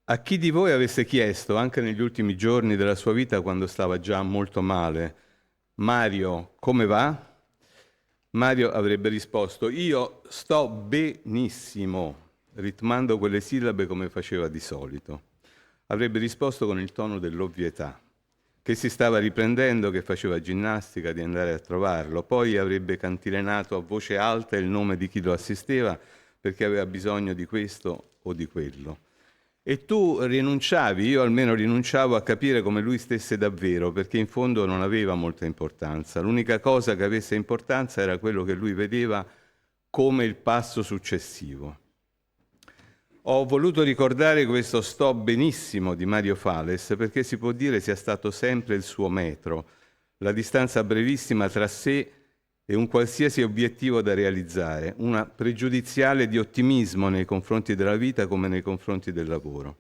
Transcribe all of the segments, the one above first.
A chi di voi avesse chiesto, anche negli ultimi giorni della sua vita, quando stava già molto male, Mario, come va? Mario avrebbe risposto, io sto benissimo, ritmando quelle sillabe come faceva di solito. Avrebbe risposto con il tono dell'ovvietà, che si stava riprendendo, che faceva ginnastica, di andare a trovarlo. Poi avrebbe cantilenato a voce alta il nome di chi lo assisteva, perché aveva bisogno di questo o di quello. E tu rinunciavi, io almeno rinunciavo a capire come lui stesse davvero, perché in fondo non aveva molta importanza. L'unica cosa che avesse importanza era quello che lui vedeva come il passo successivo. Ho voluto ricordare questo sto benissimo di Mario Fales, perché si può dire sia stato sempre il suo metro, la distanza brevissima tra sé e un qualsiasi obiettivo da realizzare, una pregiudiziale di ottimismo nei confronti della vita come nei confronti del lavoro.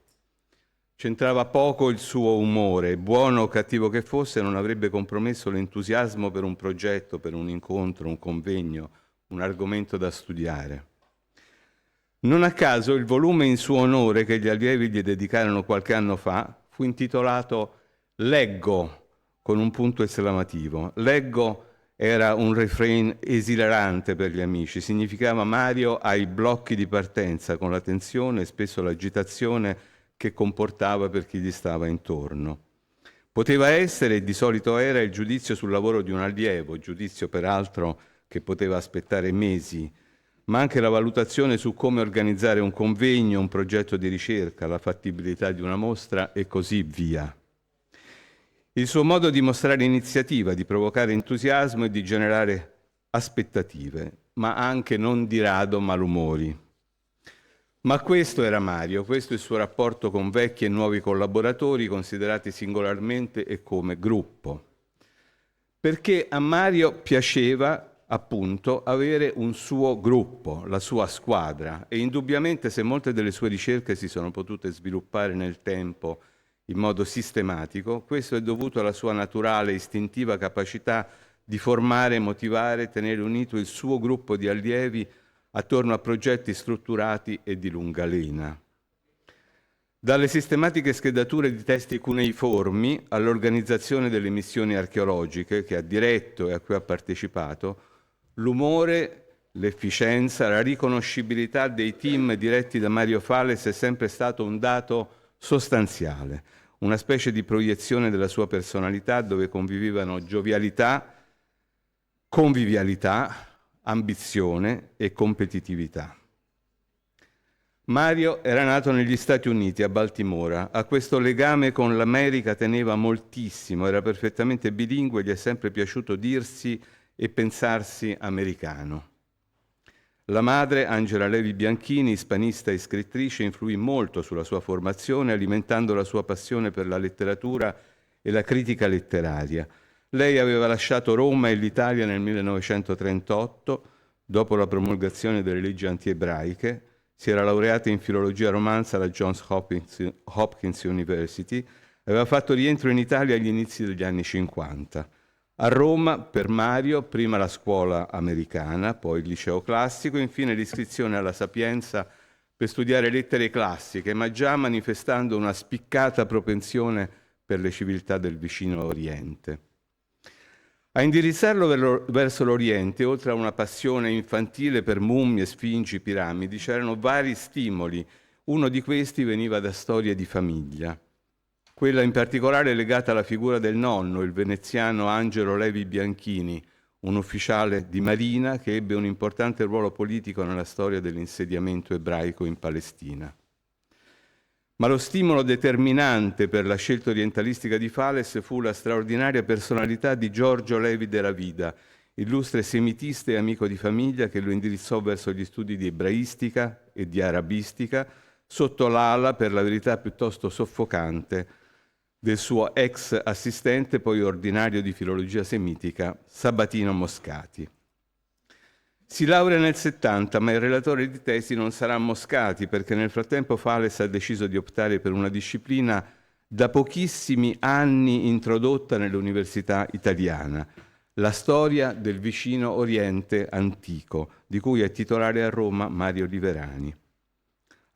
C'entrava poco il suo umore, buono o cattivo che fosse, non avrebbe compromesso l'entusiasmo per un progetto, per un incontro, un convegno, un argomento da studiare. Non a caso il volume in suo onore che gli allievi gli dedicarono qualche anno fa fu intitolato Leggo, con un punto esclamativo. Leggo era un refrain esilarante per gli amici, significava Mario ai blocchi di partenza, con la tensione e spesso l'agitazione che comportava per chi gli stava intorno. Poteva essere, e di solito era, il giudizio sul lavoro di un allievo, giudizio peraltro che poteva aspettare mesi, ma anche la valutazione su come organizzare un convegno, un progetto di ricerca, la fattibilità di una mostra e così via. Il suo modo di mostrare iniziativa, di provocare entusiasmo e di generare aspettative, ma anche non di rado malumori. Ma questo era Mario, questo è il suo rapporto con vecchi e nuovi collaboratori considerati singolarmente e come gruppo. Perché a Mario piaceva appunto avere un suo gruppo, la sua squadra, e indubbiamente se molte delle sue ricerche si sono potute sviluppare nel tempo in modo sistematico, questo è dovuto alla sua naturale, istintiva capacità di formare, motivare, tenere unito il suo gruppo di allievi attorno a progetti strutturati e di lunga lena. Dalle sistematiche schedature di testi cuneiformi all'organizzazione delle missioni archeologiche che ha diretto e a cui ha partecipato, l'umore, l'efficienza, la riconoscibilità dei team diretti da Mario Fales è sempre stato un dato sostanziale, una specie di proiezione della sua personalità dove convivevano giovialità, convivialità, ambizione e competitività. Mario era nato negli Stati Uniti, a Baltimora. A questo legame con l'America teneva moltissimo, era perfettamente bilingue, gli è sempre piaciuto dirsi e pensarsi americano. La madre, Angela Levi Bianchini, ispanista e scrittrice, influì molto sulla sua formazione, alimentando la sua passione per la letteratura e la critica letteraria. Lei aveva lasciato Roma e l'Italia nel 1938, dopo la promulgazione delle leggi antiebraiche, si era laureata in filologia romanza alla Johns Hopkins University, aveva fatto rientro in Italia agli inizi degli anni 50. A Roma, per Mario, prima la scuola americana, poi il liceo classico, infine l'iscrizione alla Sapienza per studiare lettere classiche, ma già manifestando una spiccata propensione per le civiltà del vicino Oriente. A indirizzarlo verso l'Oriente, oltre a una passione infantile per mummie, sfingi, piramidi, c'erano vari stimoli. Uno di questi veniva da storie di famiglia. Quella in particolare legata alla figura del nonno, il veneziano Angelo Levi Bianchini, un ufficiale di marina che ebbe un importante ruolo politico nella storia dell'insediamento ebraico in Palestina. Ma lo stimolo determinante per la scelta orientalistica di Fales fu la straordinaria personalità di Giorgio Levi della Vida, illustre semitista e amico di famiglia che lo indirizzò verso gli studi di ebraistica e di arabistica, sotto l'ala, per la verità piuttosto soffocante, del suo ex assistente, poi ordinario di filologia semitica, Sabatino Moscati. Si laurea nel 70, ma il relatore di tesi non sarà Moscati, perché nel frattempo Fales ha deciso di optare per una disciplina da pochissimi anni introdotta nell'università italiana, la storia del vicino Oriente antico, di cui è titolare a Roma Mario Liverani.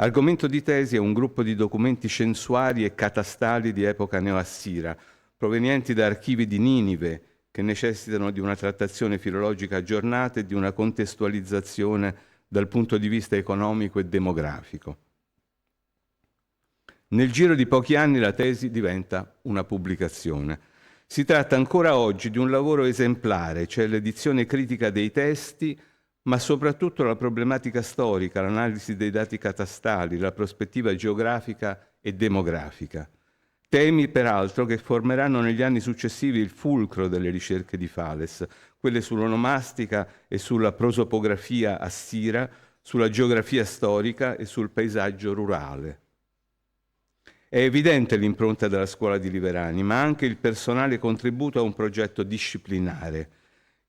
Argomento di tesi è un gruppo di documenti censuari e catastali di epoca neoassira, provenienti da archivi di Ninive, che necessitano di una trattazione filologica aggiornata e di una contestualizzazione dal punto di vista economico e demografico. Nel giro di pochi anni la tesi diventa una pubblicazione. Si tratta ancora oggi di un lavoro esemplare, cioè l'edizione critica dei testi, ma soprattutto la problematica storica, l'analisi dei dati catastali, la prospettiva geografica e demografica. Temi, peraltro, che formeranno negli anni successivi il fulcro delle ricerche di Fales, quelle sull'onomastica e sulla prosopografia assira, sulla geografia storica e sul paesaggio rurale. È evidente l'impronta della scuola di Liverani, ma anche il personale contributo a un progetto disciplinare,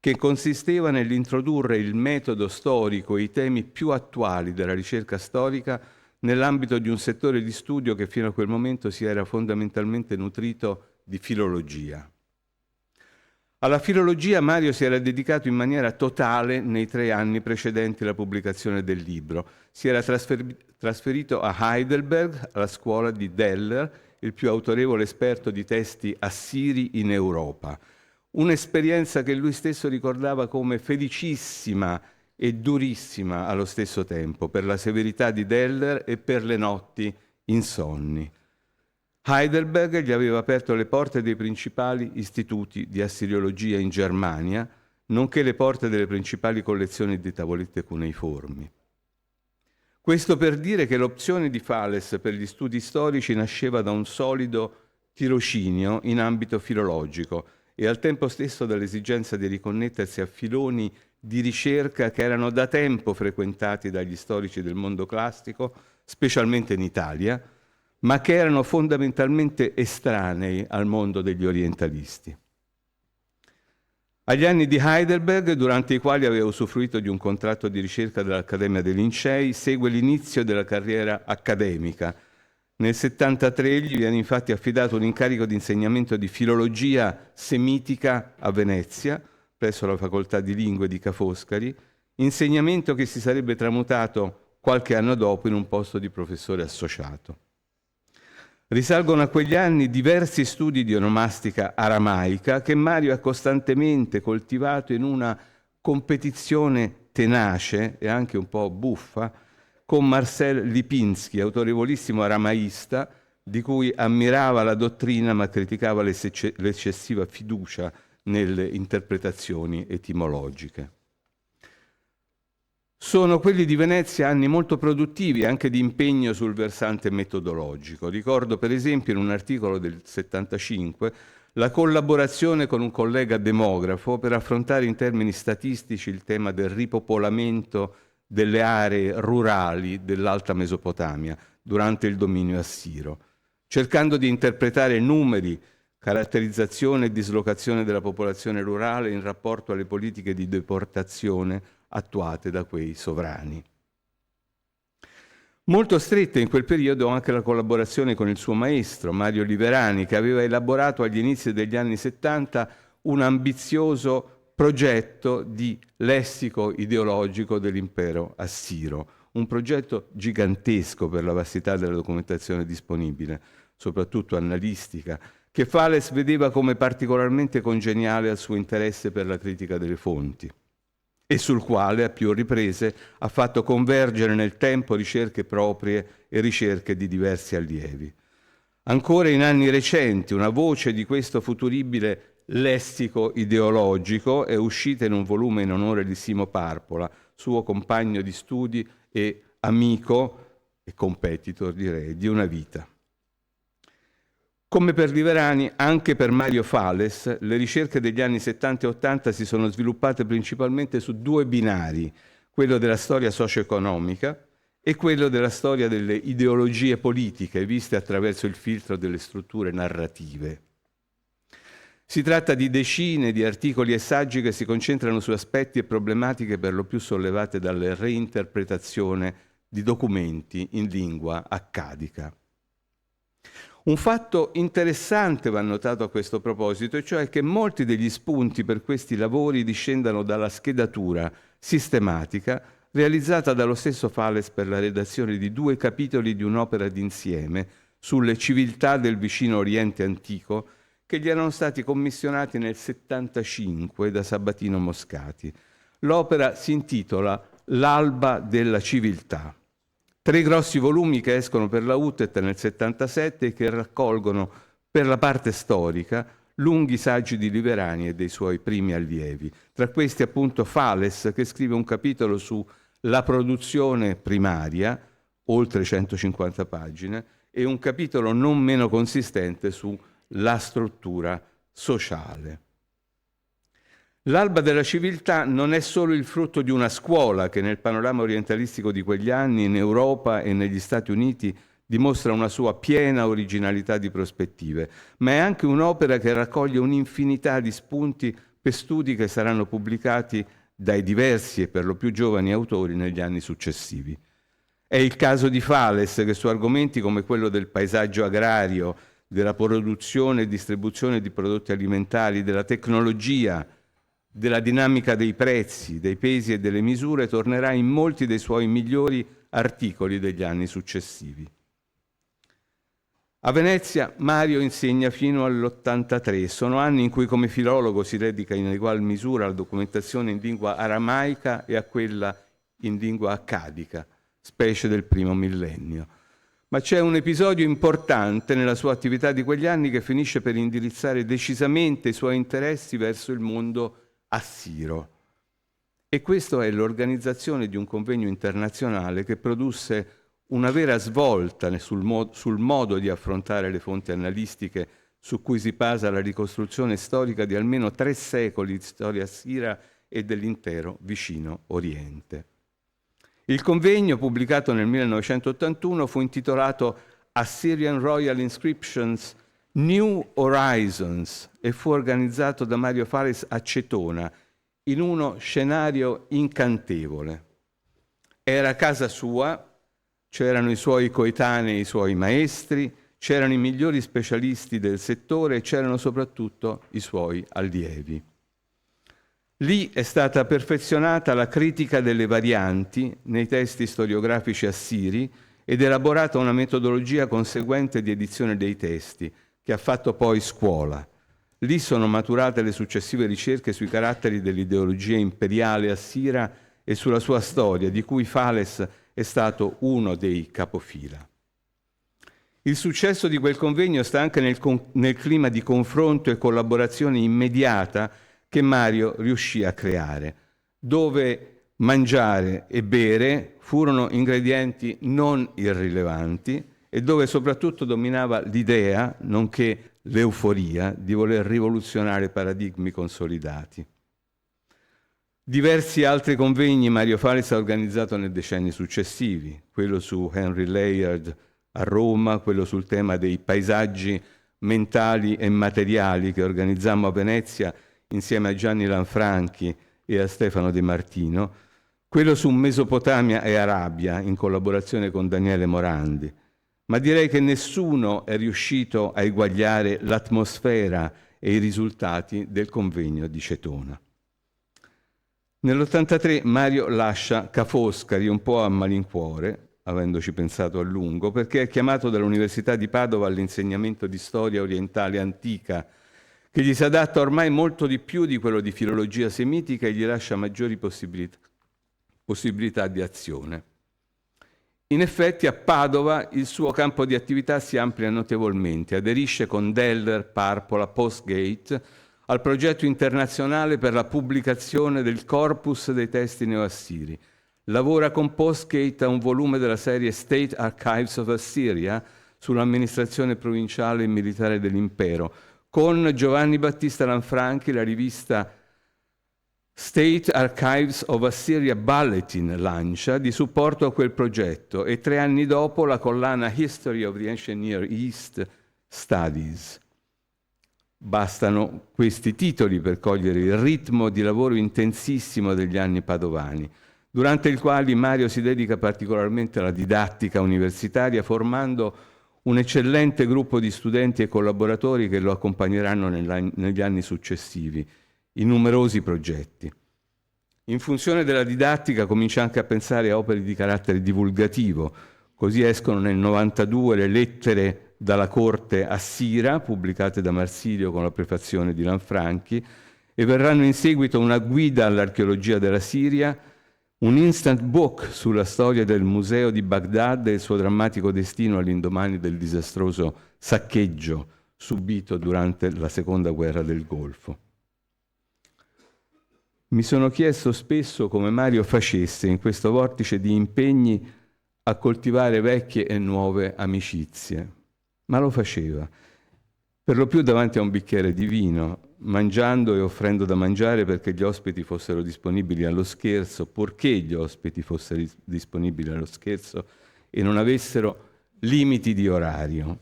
che consisteva nell'introdurre il metodo storico e i temi più attuali della ricerca storica nell'ambito di un settore di studio che fino a quel momento si era fondamentalmente nutrito di filologia. Alla filologia Mario si era dedicato in maniera totale nei 3 anni precedenti la pubblicazione del libro. Si era trasferito a Heidelberg, alla scuola di Deller, il più autorevole esperto di testi assiri in Europa. Un'esperienza che lui stesso ricordava come felicissima e durissima allo stesso tempo, per la severità di Deller e per le notti insonni. Heidelberg gli aveva aperto le porte dei principali istituti di assiriologia in Germania, nonché le porte delle principali collezioni di tavolette cuneiformi. Questo per dire che l'opzione di Fales per gli studi storici nasceva da un solido tirocinio in ambito filologico e al tempo stesso dall'esigenza di riconnettersi a filoni di ricerca che erano da tempo frequentati dagli storici del mondo classico, specialmente in Italia, ma che erano fondamentalmente estranei al mondo degli orientalisti. Agli anni di Heidelberg, durante i quali aveva usufruito di un contratto di ricerca dell'Accademia dei Lincei, segue l'inizio della carriera accademica. Nel 1973 gli viene infatti affidato un incarico di insegnamento di filologia semitica a Venezia, presso la Facoltà di Lingue di Ca' Foscari, insegnamento che si sarebbe tramutato qualche anno dopo in un posto di professore associato. Risalgono a quegli anni diversi studi di onomastica aramaica che Mario ha costantemente coltivato in una competizione tenace e anche un po' buffa con Marcel Lipinski, autorevolissimo aramaista, di cui ammirava la dottrina ma criticava l'eccessiva fiducia nelle interpretazioni etimologiche. Sono quelli di Venezia anni molto produttivi, anche di impegno sul versante metodologico. Ricordo per esempio in un articolo del 75 la collaborazione con un collega demografo per affrontare in termini statistici il tema del ripopolamento delle aree rurali dell'Alta Mesopotamia durante il dominio assiro, cercando di interpretare numeri, caratterizzazione e dislocazione della popolazione rurale in rapporto alle politiche di deportazione attuate da quei sovrani. Molto stretta in quel periodo anche la collaborazione con il suo maestro, Mario Liverani, che aveva elaborato agli inizi degli anni 70 un ambizioso progetto di lessico ideologico dell'impero assiro, un progetto gigantesco per la vastità della documentazione disponibile, soprattutto annalistica, che Fales vedeva come particolarmente congeniale al suo interesse per la critica delle fonti e sul quale a più riprese ha fatto convergere nel tempo ricerche proprie e ricerche di diversi allievi. Ancora in anni recenti una voce di questo futuribile lessico ideologico è uscita in un volume in onore di Simo Parpola, suo compagno di studi e amico e competitor, direi, di una vita. Come per Liverani, anche per Mario Fales, le ricerche degli anni 70 e 80 si sono sviluppate principalmente su 2 binari, quello della storia socio-economica e quello della storia delle ideologie politiche, viste attraverso il filtro delle strutture narrative. Si tratta di decine di articoli e saggi che si concentrano su aspetti e problematiche per lo più sollevate dalla reinterpretazione di documenti in lingua accadica. Un fatto interessante va notato a questo proposito, e cioè che molti degli spunti per questi lavori discendano dalla schedatura sistematica realizzata dallo stesso Fales per la redazione di 2 capitoli di un'opera d'insieme sulle civiltà del vicino Oriente antico, che gli erano stati commissionati nel 75 da Sabatino Moscati. L'opera si intitola L'alba della civiltà. 3 grossi volumi che escono per la UTET nel 77 e che raccolgono, per la parte storica, lunghi saggi di Liverani e dei suoi primi allievi. Tra questi appunto Fales, che scrive un capitolo su la produzione primaria, oltre 150 pagine, e un capitolo non meno consistente su la struttura sociale. L'alba della civiltà non è solo il frutto di una scuola che nel panorama orientalistico di quegli anni, in Europa e negli Stati Uniti, dimostra una sua piena originalità di prospettive, ma è anche un'opera che raccoglie un'infinità di spunti per studi che saranno pubblicati dai diversi e per lo più giovani autori negli anni successivi. È il caso di Fales, che su argomenti come quello del paesaggio agrario, della produzione e distribuzione di prodotti alimentari, della tecnologia, della dinamica dei prezzi, dei pesi e delle misure, tornerà in molti dei suoi migliori articoli degli anni successivi. A Venezia Mario insegna fino all'83. Sono anni in cui come filologo si dedica in egual misura alla documentazione in lingua aramaica e a quella in lingua accadica, specie del primo millennio. Ma c'è un episodio importante nella sua attività di quegli anni che finisce per indirizzare decisamente i suoi interessi verso il mondo assiro. E questo è l'organizzazione di un convegno internazionale che produsse una vera svolta sul modo di affrontare le fonti analistiche su cui si basa la ricostruzione storica di almeno 3 secoli di storia assira e dell'intero vicino Oriente. Il convegno, pubblicato nel 1981, fu intitolato Assyrian Royal Inscriptions New Horizons e fu organizzato da Mario Fales a Cetona, in uno scenario incantevole. Era casa sua, c'erano i suoi coetanei, i suoi maestri, c'erano i migliori specialisti del settore e c'erano soprattutto i suoi allievi. Lì è stata perfezionata la critica delle varianti nei testi storiografici assiri ed elaborata una metodologia conseguente di edizione dei testi, che ha fatto poi scuola. Lì sono maturate le successive ricerche sui caratteri dell'ideologia imperiale assira e sulla sua storia, di cui Fales è stato uno dei capofila. Il successo di quel convegno sta anche nel clima di confronto e collaborazione immediata che Mario riuscì a creare, dove mangiare e bere furono ingredienti non irrilevanti e dove soprattutto dominava l'idea, nonché l'euforia, di voler rivoluzionare paradigmi consolidati. Diversi altri convegni Mario Fales ha organizzato nei decenni successivi, quello su Henry Layard a Roma, quello sul tema dei paesaggi mentali e materiali che organizzammo a Venezia insieme a Gianni Lanfranchi e a Stefano De Martino, quello su Mesopotamia e Arabia in collaborazione con Daniele Morandi. Ma direi che nessuno è riuscito a eguagliare l'atmosfera e i risultati del convegno di Cetona. Nell'83 Mario lascia Ca' Foscari un po' a malincuore, avendoci pensato a lungo, perché è chiamato dall'Università di Padova all'insegnamento di storia orientale antica, che gli si adatta ormai molto di più di quello di filologia semitica e gli lascia maggiori possibilità di azione. In effetti a Padova il suo campo di attività si amplia notevolmente, aderisce con Deller, Parpola, Postgate al progetto internazionale per la pubblicazione del corpus dei testi neoassiri. Lavora con Postgate a un volume della serie State Archives of Assyria sull'amministrazione provinciale e militare dell'impero. Con Giovanni Battista Lanfranchi la rivista State Archives of Assyria Bulletin lancia di supporto a quel progetto e 3 anni dopo la collana History of the Ancient Near East Studies. Bastano questi titoli per cogliere il ritmo di lavoro intensissimo degli anni padovani, durante il quale Mario si dedica particolarmente alla didattica universitaria, formando un eccellente gruppo di studenti e collaboratori che lo accompagneranno negli anni successivi in numerosi progetti. In funzione della didattica comincia anche a pensare a opere di carattere divulgativo. Così escono nel 92 le lettere dalla corte assira, pubblicate da Marsilio con la prefazione di Lanfranchi, e verranno in seguito una guida all'archeologia della Siria, un instant book sulla storia del museo di Baghdad e il suo drammatico destino all'indomani del disastroso saccheggio subito durante la seconda guerra del Golfo. Mi sono chiesto spesso come Mario facesse in questo vortice di impegni a coltivare vecchie e nuove amicizie, ma lo faceva, per lo più davanti a un bicchiere di vino, mangiando e offrendo da mangiare perché gli ospiti fossero disponibili allo scherzo, purché gli ospiti fossero disponibili allo scherzo e non avessero limiti di orario.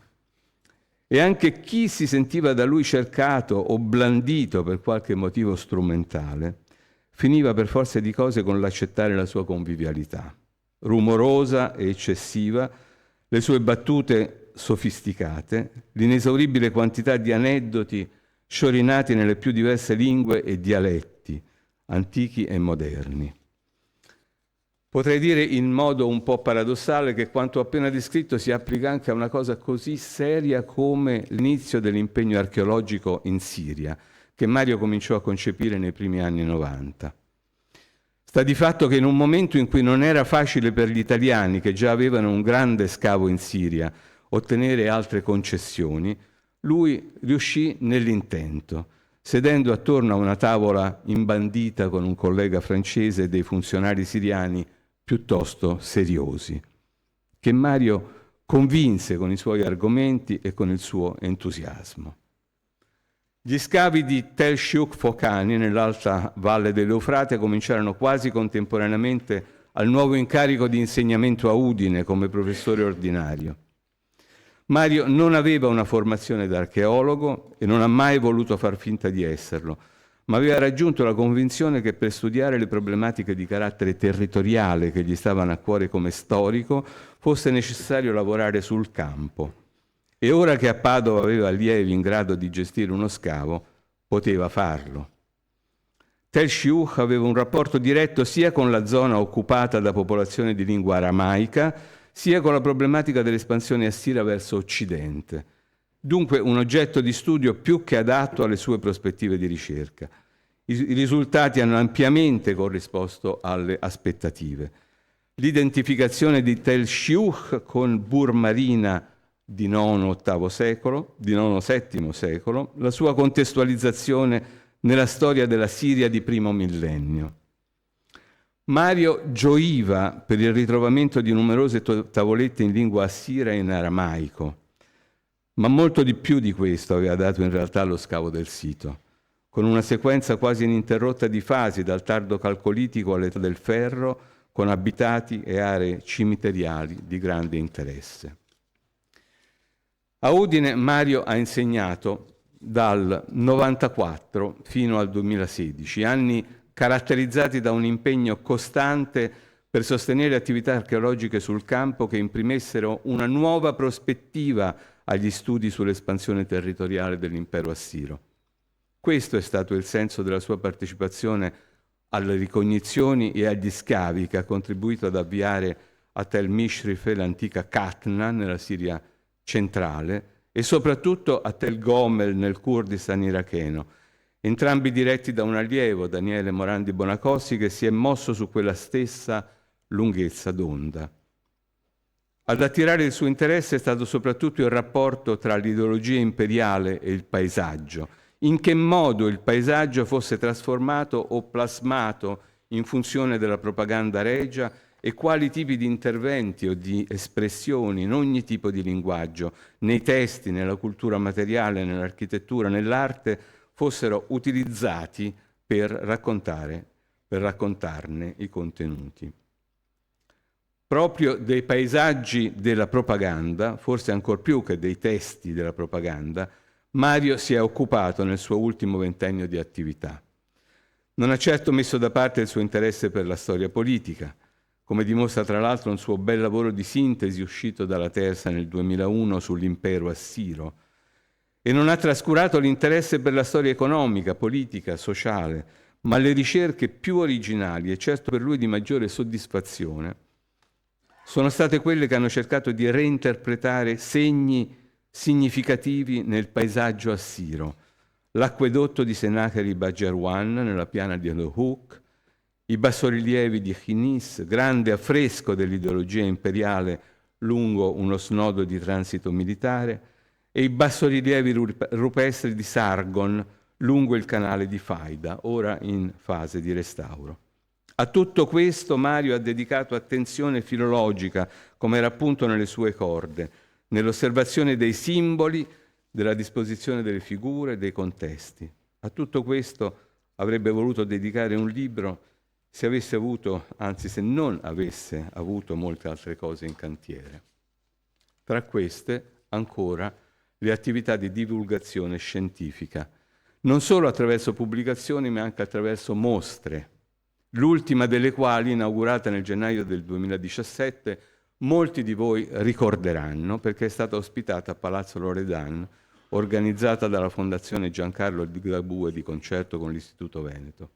E anche chi si sentiva da lui cercato o blandito per qualche motivo strumentale, finiva per forza di cose con l'accettare la sua convivialità. Rumorosa e eccessiva, le sue battute sofisticate, l'inesauribile quantità di aneddoti sciorinati nelle più diverse lingue e dialetti, antichi e moderni. Potrei dire in modo un po' paradossale che quanto appena descritto si applica anche a una cosa così seria come l'inizio dell'impegno archeologico in Siria, che Mario cominciò a concepire nei primi anni 90. Sta di fatto che in un momento in cui non era facile per gli italiani, che già avevano un grande scavo in Siria, ottenere altre concessioni, lui riuscì nell'intento, sedendo attorno a una tavola imbandita con un collega francese e dei funzionari siriani piuttosto seriosi, che Mario convinse con i suoi argomenti e con il suo entusiasmo. Gli scavi di Tel Shuk Fokani, nell'alta valle dell'Eufrate, cominciarono quasi contemporaneamente al nuovo incarico di insegnamento a Udine come professore ordinario. Mario non aveva una formazione da archeologo e non ha mai voluto far finta di esserlo, ma aveva raggiunto la convinzione che per studiare le problematiche di carattere territoriale che gli stavano a cuore come storico fosse necessario lavorare sul campo. E ora che a Padova aveva allievi in grado di gestire uno scavo, poteva farlo. Tel Shiuch aveva un rapporto diretto sia con la zona occupata da popolazioni di lingua aramaica, sia con la problematica dell'espansione assira verso occidente. Dunque un oggetto di studio più che adatto alle sue prospettive di ricerca. I risultati hanno ampiamente corrisposto alle aspettative. L'identificazione di Tel Shiuch con Burmarina di IX-VII secolo, la sua contestualizzazione nella storia della Siria di primo millennio. Mario gioiva per il ritrovamento di numerose tavolette in lingua assira e in aramaico, ma molto di più di questo aveva dato in realtà lo scavo del sito, con una sequenza quasi ininterrotta di fasi dal tardo calcolitico all'età del ferro, con abitati e aree cimiteriali di grande interesse. A Udine Mario ha insegnato dal 94 fino al 2016, anni caratterizzati da un impegno costante per sostenere attività archeologiche sul campo che imprimessero una nuova prospettiva agli studi sull'espansione territoriale dell'impero assiro. Questo è stato il senso della sua partecipazione alle ricognizioni e agli scavi che ha contribuito ad avviare a Tel Mishrif l'antica Katna nella Siria centrale e soprattutto a Tel Gomel nel Kurdistan iracheno, entrambi diretti da un allievo, Daniele Morandi Bonacossi, che si è mosso su quella stessa lunghezza d'onda. Ad attirare il suo interesse è stato soprattutto il rapporto tra l'ideologia imperiale e il paesaggio, in che modo il paesaggio fosse trasformato o plasmato in funzione della propaganda regia e quali tipi di interventi o di espressioni in ogni tipo di linguaggio, nei testi, nella cultura materiale, nell'architettura, nell'arte, fossero utilizzati per raccontarne i contenuti. Proprio dei paesaggi della propaganda, forse ancor più che dei testi della propaganda, Mario si è occupato nel suo ultimo ventennio di attività. Non ha certo messo da parte il suo interesse per la storia politica, come dimostra tra l'altro un suo bel lavoro di sintesi uscito dalla Terza nel 2001 sull'impero assiro, e non ha trascurato l'interesse per la storia economica, politica, sociale, ma le ricerche più originali e certo per lui di maggiore soddisfazione sono state quelle che hanno cercato di reinterpretare segni significativi nel paesaggio assiro, l'acquedotto di Sennacherib a Gerwan nella piana di Al-Houk, i bassorilievi di Khinis, grande affresco dell'ideologia imperiale lungo uno snodo di transito militare, e i bassorilievi rupestri di Sargon lungo il canale di Faida, ora in fase di restauro. A tutto questo Mario ha dedicato attenzione filologica, come era appunto nelle sue corde, nell'osservazione dei simboli, della disposizione delle figure, dei contesti. A tutto questo avrebbe voluto dedicare un libro se avesse avuto, anzi se non avesse avuto molte altre cose in cantiere. Tra queste, ancora, le attività di divulgazione scientifica, non solo attraverso pubblicazioni, ma anche attraverso mostre, l'ultima delle quali, inaugurata nel gennaio del 2017, molti di voi ricorderanno perché è stata ospitata a Palazzo Loredan, organizzata dalla Fondazione Giancarlo Ligabue di concerto con l'Istituto Veneto.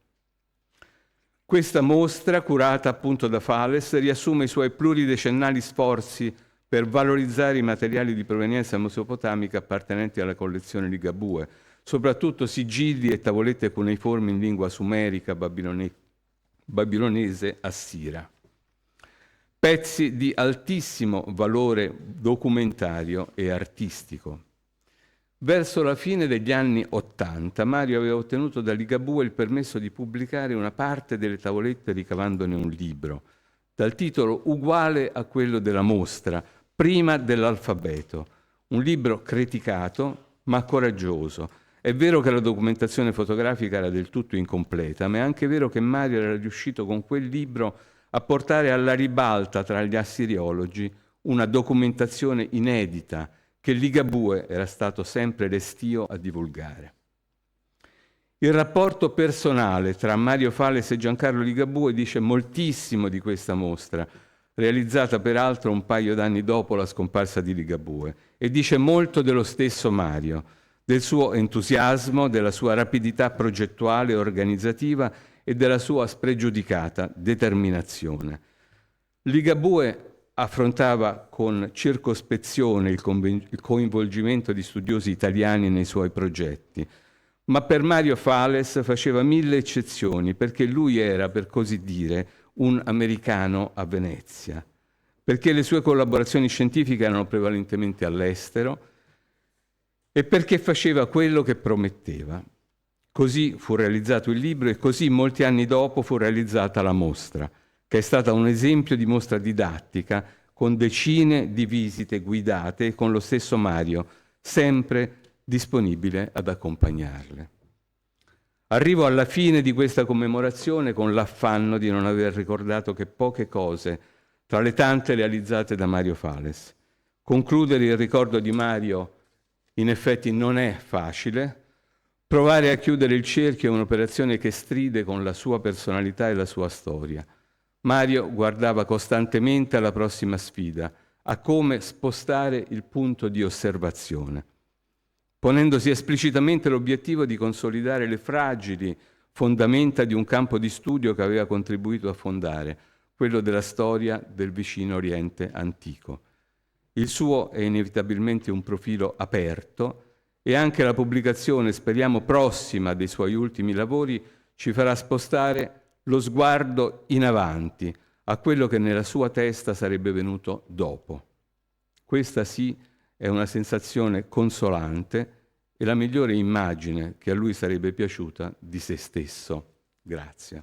Questa mostra, curata appunto da Fales, riassume i suoi pluridecennali sforzi per valorizzare i materiali di provenienza mesopotamica appartenenti alla collezione Ligabue, soprattutto sigilli e tavolette cuneiformi in lingua sumerica, babilonese, assira. Pezzi di altissimo valore documentario e artistico. Verso la fine degli anni '80 Mario aveva ottenuto da Ligabue il permesso di pubblicare una parte delle tavolette ricavandone un libro, dal titolo uguale a quello della mostra, Prima dell'alfabeto, un libro criticato ma coraggioso. È vero che la documentazione fotografica era del tutto incompleta, ma è anche vero che Mario era riuscito con quel libro a portare alla ribalta tra gli assiriologi una documentazione inedita che Ligabue era stato sempre restio a divulgare. Il rapporto personale tra Mario Fales e Giancarlo Ligabue dice moltissimo di questa mostra, realizzata peraltro un paio d'anni dopo la scomparsa di Ligabue, e dice molto dello stesso Mario, del suo entusiasmo, della sua rapidità progettuale e organizzativa e della sua spregiudicata determinazione. Ligabue affrontava con circospezione il coinvolgimento di studiosi italiani nei suoi progetti, ma per Mario Fales faceva 1000 eccezioni perché lui era, per così dire, un americano a Venezia, perché le sue collaborazioni scientifiche erano prevalentemente all'estero e perché faceva quello che prometteva. Così fu realizzato il libro e così molti anni dopo fu realizzata la mostra, che è stata un esempio di mostra didattica con decine di visite guidate e con lo stesso Mario, sempre disponibile ad accompagnarle. Arrivo alla fine di questa commemorazione con l'affanno di non aver ricordato che poche cose tra le tante realizzate da Mario Fales. Concludere il ricordo di Mario in effetti non è facile. Provare a chiudere il cerchio è un'operazione che stride con la sua personalità e la sua storia. Mario guardava costantemente alla prossima sfida, a come spostare il punto di osservazione, ponendosi esplicitamente l'obiettivo di consolidare le fragili fondamenta di un campo di studio che aveva contribuito a fondare, quello della storia del vicino Oriente antico. Il suo è inevitabilmente un profilo aperto e anche la pubblicazione, speriamo prossima, dei suoi ultimi lavori ci farà spostare lo sguardo in avanti a quello che nella sua testa sarebbe venuto dopo. Questa sì è una sensazione consolante e la migliore immagine che a lui sarebbe piaciuta di se stesso. Grazie.